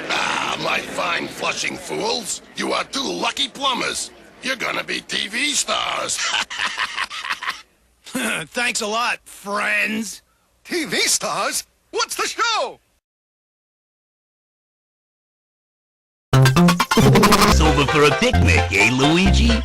Ah, my fine flushing fools. You are two lucky plumbers. You're gonna be TV stars. Thanks a lot, friends. TV stars? What's the show? It's over for a picnic, eh, Luigi?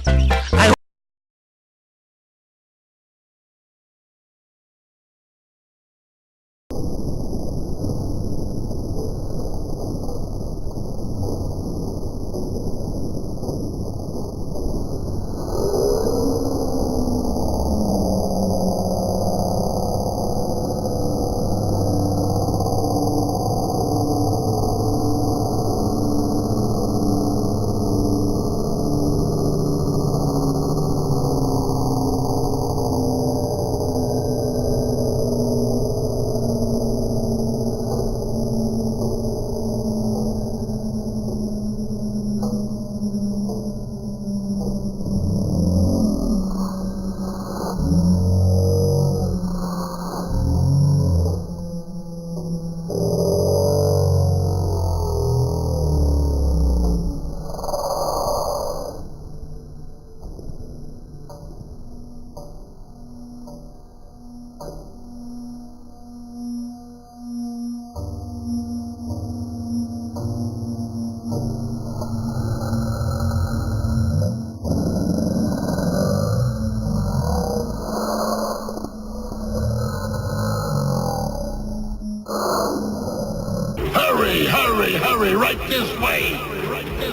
Hurry, right this way.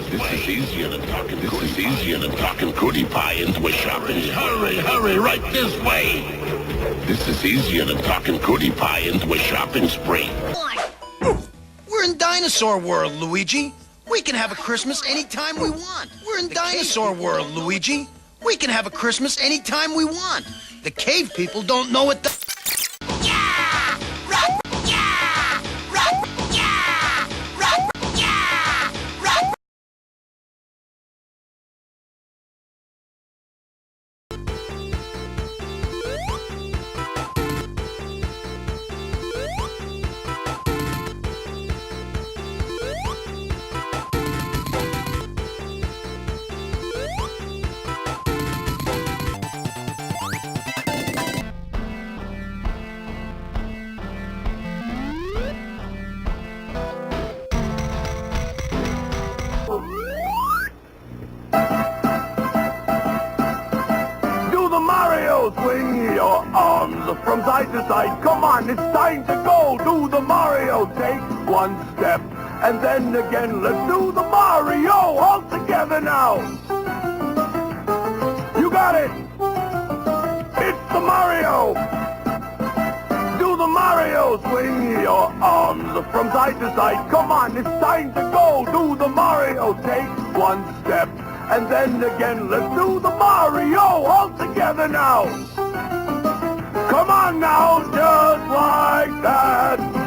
This is easier than talking cootie pie into a shopping. Hurry, right this way. This is easier than talking cootie pie into a shopping spree. We're in Dinosaur World, Luigi. We can have a Christmas anytime we want. We're in Dinosaur World, Luigi. We can have a Christmas anytime we want. The cave people don't know what the... Swing your arms from side to side. Come on, it's time to go. Do the Mario. Take one step, and then again. Let's do the Mario. All together now. You got it. It's the Mario. Do the Mario. Swing your arms from side to side. Come on, it's time to go. Do the Mario. Take one step, and then again. Let's do the Mario. All together now. Come on now, just like that.